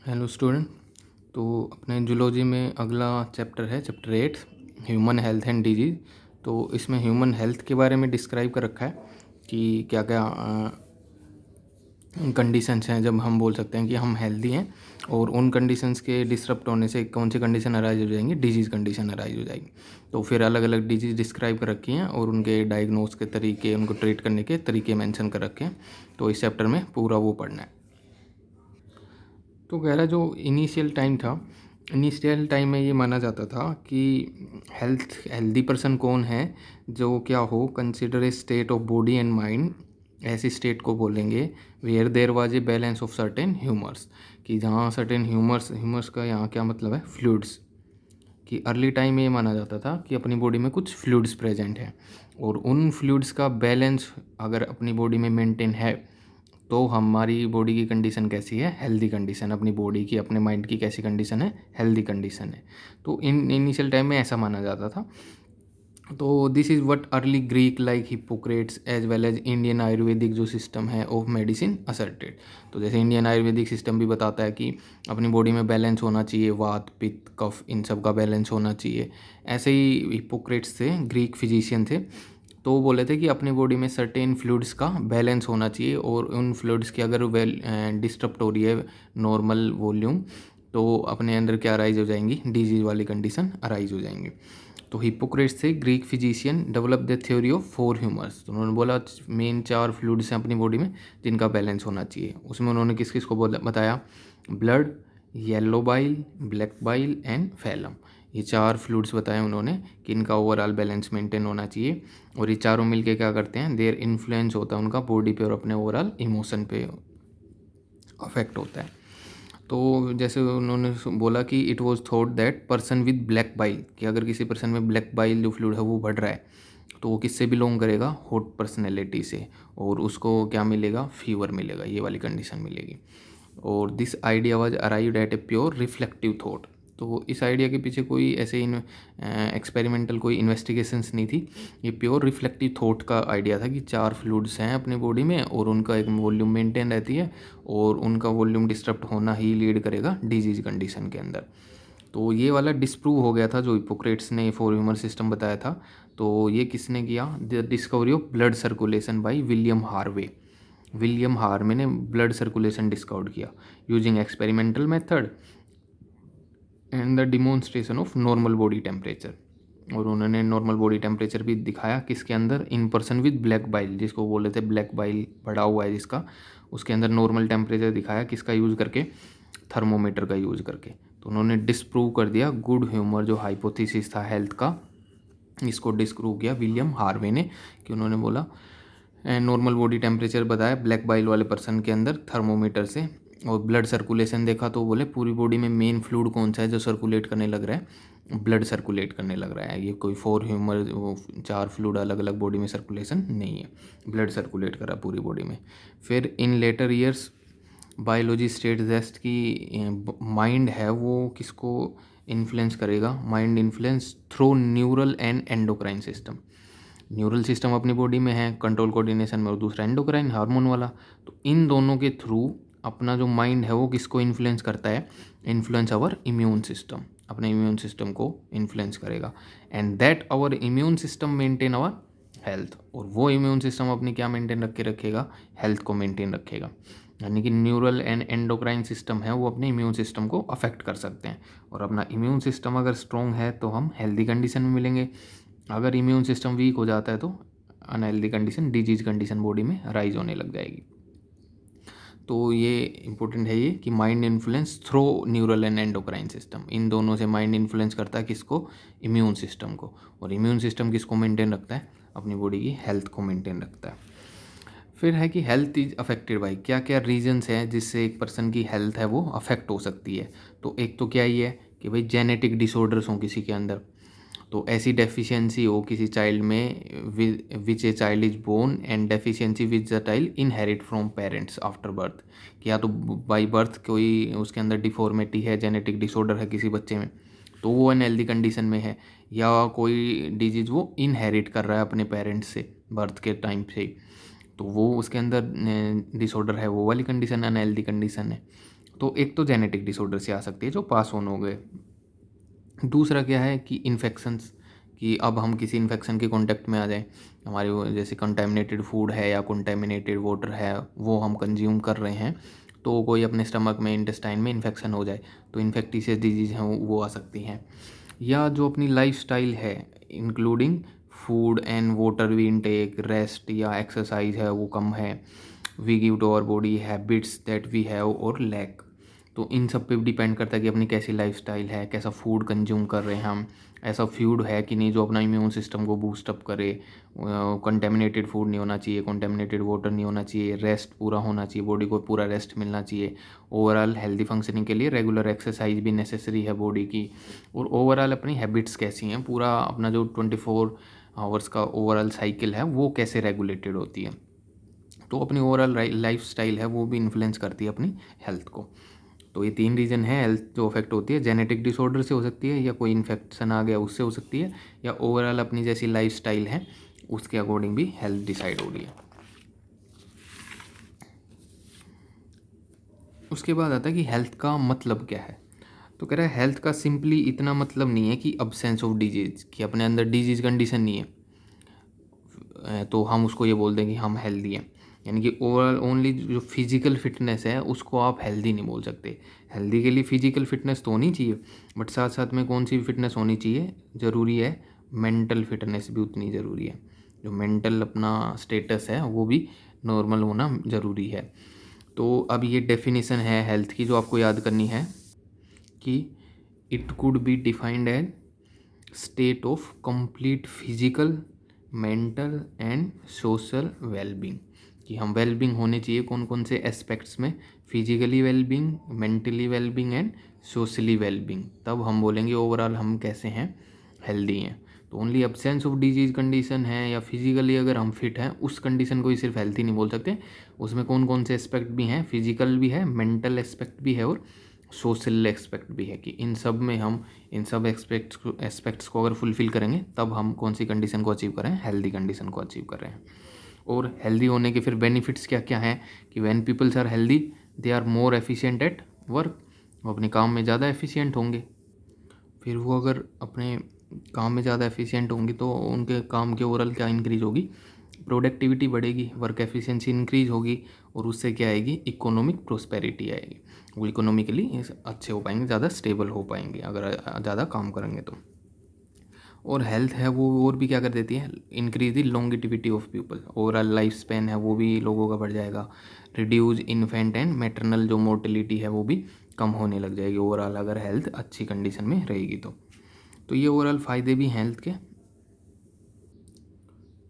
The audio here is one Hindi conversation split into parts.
Hello student. तो अपने जूलॉजी में अगला चैप्टर है chapter 8, human health and disease. तो इसमें ह्यूमन हेल्थ के बारे में डिस्क्राइब कर रखा है कि क्या क्या कंडीशंस हैं जब हम बोल सकते हैं कि हम हेल्दी हैं, और उन कंडीशंस के डिसरप्ट होने से कौन सी कंडीशन अराइज हो जाएंगी, डिजीज़ कंडीशन अराइज हो जाएगी। तो फिर अलग अलग डिजीज़ डिस्क्राइब कर रखी हैं और उनके डायग्नोस के तरीके, उनको ट्रीट करने के तरीके मेंशन कर रखे हैं। तो इस चैप्टर में पूरा वो पढ़ना है। तो कह रहा जो इनिशियल टाइम था, इनिशियल टाइम में ये माना जाता था कि हेल्दी पर्सन कौन है, जो क्या हो, consider a state of body and mind. ऐसी स्टेट को बोलेंगे where there was a balance of certain humours, कि जहाँ सर्टेन ह्यूमर्स का यहाँ क्या मतलब है, फ्लूइड्स। कि अर्ली टाइम में ये माना जाता था कि अपनी बॉडी में कुछ फ्लूइड्स प्रेजेंट हैं, और उन फ्लूइड्स का बैलेंस अगर अपनी बॉडी में मेंटेन है तो हमारी बॉडी की कंडीशन कैसी है, हेल्दी कंडीशन। अपनी बॉडी की, अपने माइंड की कैसी कंडीशन है, हेल्दी कंडीशन है। तो इन इनिशियल टाइम में ऐसा माना जाता था। तो this is what early Greek like Hippocrates as well as Indian Ayurvedic जो सिस्टम है ऑफ मेडिसिन असर्टेड। तो जैसे इंडियन आयुर्वेदिक सिस्टम भी बताता है कि अपनी बॉडी में बैलेंस होना चाहिए, वात पित्त कफ इन सब का बैलेंस होना चाहिए। ऐसे ही हिपोक्रेट्स थे, ग्रीक फिजिशियन थे। तो वो बोले थे कि अपनी बॉडी में सर्टेन फ्लूइड्स का बैलेंस होना चाहिए, और उन फ्लूइड्स की अगर डिस्टर्ब हो रही है नॉर्मल वॉल्यूम, तो अपने अंदर क्या अराइज हो जाएंगी, डिजीज वाली कंडीशन अराइज हो जाएंगी। तो हिपोक्रेट्स थे, Greek physician, develop the theory of 4 humours. तो उन्होंने बोला मेन 4 फ्लूइड्स हैं अपनी बॉडी में जिनका बैलेंस होना चाहिए। उसमें उन्होंने किस किस को बताया, blood, yellow bile, black bile and phellum. ये 4 फ्लूइड्स बताए उन्होंने कि इनका ओवरऑल बैलेंस मेंटेन होना चाहिए। और ये चारों मिलके क्या करते हैं, देयर इन्फ्लुएंस होता है उनका बॉडी पे और अपने ओवरऑल इमोशन पे अफेक्ट होता है। तो जैसे उन्होंने बोला कि it was thought that person with black bile, कि अगर किसी पर्सन में ब्लैक बाइल जो फ्लूइड है वो बढ़ रहा है, तो वो किससे बिलोंग करेगा, हॉट पर्सनैलिटी से, और उसको क्या मिलेगा, फीवर मिलेगा, ये वाली कंडीशन मिलेगी। और this idea was arrived at a pure reflective thought. तो इस आइडिया के पीछे कोई ऐसे इन एक्सपेरिमेंटल कोई इन्वेस्टिगेशंस नहीं थी। ये प्योर रिफ्लेक्टिव थॉट का आइडिया था कि 4 फ्लूइड्स हैं अपने बॉडी में और उनका एक वॉल्यूम मेंटेन रहती है, और उनका वॉल्यूम डिस्टर्ब होना ही लीड करेगा डिजीज कंडीशन के अंदर। तो ये वाला डिस्प्रूव हो गया था जो हिपोक्रेट्स ने 4 ह्यूमर सिस्टम बताया था। तो ये किसने किया, the discovery of blood circulation by William Harvey. William Harvey ने ब्लड सर्कुलेशन डिस्कवर किया using experimental method and the demonstration of normal body temperature. और उन्होंने नॉर्मल बॉडी टेम्परेचर भी दिखाया किसके अंदर, in person with black bile, जिसको बोल रहे थे ब्लैक बाइल बढ़ा हुआ है जिसका, उसके अंदर नॉर्मल टेम्परेचर दिखाया किसका यूज़ करके, थर्मोमीटर का यूज़ करके। तो उन्होंने डिस्प्रूव कर दिया गुड ह्यूमर जो हाइपोथेसिस था हेल्थ का, इसको डिस्प्रूव किया विलियम हार्वे ने। कि उन्होंने बोला नॉर्मल बॉडी टेम्परेचर बताया ब्लैक बाइल वाले पर्सन के अंदर थर्मोमीटर से, और ब्लड सर्कुलेशन देखा तो बोले पूरी बॉडी में मेन फ्लूइड कौन सा है जो सर्कुलेट करने लग रहा है, ब्लड सर्कुलेट करने लग रहा है। ये कोई 4 ह्यूमर 4 फ्लूइड अलग अलग बॉडी में सर्कुलेशन नहीं है, ब्लड सर्कुलेट कर रहा है पूरी बॉडी में। फिर इन लेटर ईयर्स बायोलॉजी स्टेट जेस्ट की माइंड है वो किसको इन्फ्लुएंस करेगा, mind influence through neural and endocrine system. Neural system अपनी बॉडी में है कंट्रोल कोऑर्डिनेशन में, और दूसरा एंडोक्राइन हार्मोन वाला। तो इन दोनों के थ्रू अपना जो माइंड है वो किसको इन्फ्लुएंस करता है, इन्फ्लुएंस आवर इम्यून सिस्टम, अपने इम्यून सिस्टम को इन्फ्लुएंस करेगा। And that our immune system maintain our health, और वो इम्यून सिस्टम अपनी क्या मेंटेन रखेगा, हेल्थ को मेंटेन रखेगा। यानी कि न्यूरल एंड एंडोक्राइन सिस्टम है वो अपने इम्यून सिस्टम को अफेक्ट कर सकते हैं, और अपना इम्यून सिस्टम अगर स्ट्रॉन्ग है तो हम हेल्दी कंडीशन में मिलेंगे। अगर इम्यून सिस्टम वीक हो जाता है तो unhealthy condition, disease condition body में राइज होने लग जाएगी। तो ये इंपॉर्टेंट है ये कि mind influence through neural and endocrine system, इन दोनों से माइंड इन्फ्लुएंस करता है किसको, इम्यून सिस्टम को। और इम्यून सिस्टम किसको मेंटेन रखता है, अपनी बॉडी की हेल्थ को मेंटेन रखता है। फिर है कि हेल्थ इज अफेक्टेड बाई, क्या क्या रीजन्स हैं जिससे एक पर्सन की हेल्थ है वो अफेक्ट हो सकती है। तो एक तो क्या ही है कि भाई जेनेटिक डिसऑर्डर्स हों किसी के अंदर, तो ऐसी डेफिशिएंसी हो किसी चाइल्ड में which a child is born and deficiency which the child inherit from parents after birth, कि या तो बाई बर्थ कोई उसके अंदर डिफॉर्मिटी है, जेनेटिक डिसऑर्डर है किसी बच्चे में, तो वो अनहेल्दी कंडीशन में है, या कोई डिजीज़ वो इनहेरिट कर रहा है अपने पेरेंट्स से बर्थ के टाइम से, तो वो उसके अंदर डिसऑर्डर है, वो वाली कंडीशन अनहेल्दी कंडीशन है। तो एक तो जेनेटिक डिसऑर्डर से आ सकती है जो पास ऑन हो गए। दूसरा क्या है कि इन्फेक्शंस, कि अब हम किसी इन्फेक्शन के कांटेक्ट में आ जाएं, हमारे वो जैसे कंटेमिनेटेड फूड है या कंटेमिनेटेड वाटर है वो हम कंज्यूम कर रहे हैं, तो कोई अपने स्टमक में इंटेस्टाइन में इन्फेक्शन हो जाए तो इन्फेक्टिशियस डिजीज़ हैं वो आ सकती हैं। या जो अपनी लाइफस्टाइल है including food and water we intake, rest या एक्सरसाइज है वो कम है, we give to our body habits that we have or lack. तो इन सब पे डिपेंड करता है कि अपनी कैसी लाइफस्टाइल है, कैसा फूड कंज्यूम कर रहे हैं हम, ऐसा फूड है कि नहीं जो अपना इम्यून सिस्टम को बूस्ट अप करे, कंटेमिनेटेड फूड नहीं होना चाहिए, कंटेमिनेटेड वाटर नहीं होना चाहिए, रेस्ट पूरा होना चाहिए, बॉडी को पूरा रेस्ट मिलना चाहिए। ओवरऑल हेल्दी फंक्शनिंग के लिए रेगुलर एक्सरसाइज भी नेसेसरी है बॉडी की, और ओवरऑल अपनी हैबिट्स कैसी हैं, पूरा अपना जो 24 आवर्स का ओवरऑल साइकिल है वो कैसे रेगुलेटेड होती है। तो अपनी ओवरऑल लाइफ स्टाइल है वो भी इन्फ्लुएंस करती है अपनी हेल्थ को। तो ये 3 रीज़न है हेल्थ जो अफेक्ट होती है, जेनेटिक डिसऑर्डर से हो सकती है, या कोई इन्फेक्शन आ गया उससे हो सकती है, या ओवरऑल अपनी जैसी लाइफ स्टाइल है उसके अकॉर्डिंग भी हेल्थ डिसाइड हो रही है। उसके बाद आता है कि हेल्थ का मतलब क्या है। तो कह रहा है हेल्थ का सिंपली इतना मतलब नहीं है कि अब्सेंस ऑफ डिजीज़, कि अपने अंदर डिजीज़ कंडीशन नहीं है तो हम उसको ये बोल दें कि हम हेल्दी हैं। यानी कि ओवरऑल ओनली जो फिजिकल फिटनेस है उसको आप हेल्दी नहीं बोल सकते। हेल्दी के लिए फिजिकल फिटनेस तो होनी चाहिए, बट साथ साथ में कौन सी फिटनेस होनी चाहिए, ज़रूरी है मेंटल फिटनेस भी उतनी ज़रूरी है। जो मेंटल अपना स्टेटस है वो भी नॉर्मल होना ज़रूरी है। तो अब ये डेफिनेशन है हेल्थ की जो आपको याद करनी है कि it could be defined as state of complete physical, mental and social wellbeing, कि हम वेलबींग होने चाहिए कौन कौन से एस्पेक्ट्स में, physically wellbeing, mentally wellbeing and socially wellbeing, तब हम बोलेंगे ओवरऑल हम कैसे हैं, हेल्दी हैं। तो only absence of disease condition है या फिजिकली अगर हम फिट हैं उस कंडीशन को ही सिर्फ हेल्थी नहीं बोल सकते, उसमें कौन कौन से एस्पेक्ट भी हैं, फिजिकल भी है, मेंटल एस्पेक्ट भी है और सोशल एस्पेक्ट भी है, कि इन सब में हम इन सब एस्पेक्ट्स को अगर फुलफ़िल करेंगे तब हम कौन सी कंडीशन को अचीव कर रहे हैं, हेल्दी कंडीशन को अचीव कर रहे हैं। और हेल्दी होने के फिर बेनिफिट्स क्या क्या हैं, कि when peoples are healthy they are more efficient at work, वो अपने काम में ज़्यादा एफिशिएंट होंगे। फिर वो अगर अपने काम में ज़्यादा एफिशिएंट होंगी तो उनके काम के ओवरऑल क्या इंक्रीज होगी, प्रोडक्टिविटी बढ़ेगी, वर्क एफिशिएंसी इंक्रीज होगी, और उससे क्या आएगी, इकोनॉमिक प्रोस्पेरिटी आएगी। वो इकोनॉमिकली अच्छे हो पाएंगे, ज़्यादा स्टेबल हो पाएंगे अगर ज़्यादा काम करेंगे तो। और हेल्थ है वो और भी क्या कर देती है, increase the longevity of people, overall life span है वो भी लोगों का बढ़ जाएगा, रिड्यूज इन्फेंट एंड मैटरनल जो मोर्टेलिटी है वो भी कम होने लग जाएगी ओवरऑल अगर हेल्थ अच्छी कंडीशन में रहेगी तो ये ओवरऑल फ़ायदे भी हैं हेल्थ के।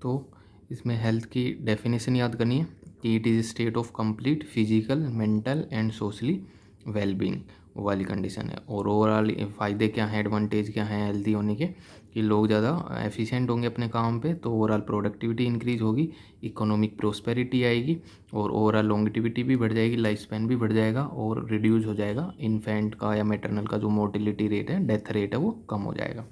तो इसमें हेल्थ की डेफिनेशन याद करनी है कि it is state of complete physical, mental and socially wellbeing वाली कंडीशन है। और ओवरऑल फ़ायदे क्या हैं, एडवांटेज क्या हैं हेल्दी होने के, कि लोग ज़्यादा एफिशिएंट होंगे अपने काम पे तो ओवरऑल प्रोडक्टिविटी इंक्रीज होगी, इकोनॉमिक प्रोस्पेरिटी आएगी, और ओवरऑल लॉन्गिटिविटी भी बढ़ जाएगी, लाइफ स्पैन भी बढ़ जाएगा, और रिड्यूज हो जाएगा इन्फेंट का या मैटरनल का जो मोर्टिलिटी रेट है, डेथ रेट है वो कम हो जाएगा।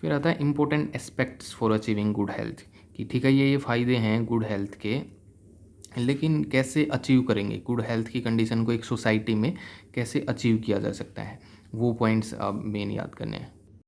फिर आता है important aspects for achieving good health, कि ठीक है ये फ़ायदे हैं गुड हेल्थ के, लेकिन कैसे अचीव करेंगे गुड हेल्थ की कंडीशन को एक सोसाइटी में कैसे अचीव किया जा सकता है, वो पॉइंट्स अब मेन याद करने हैं।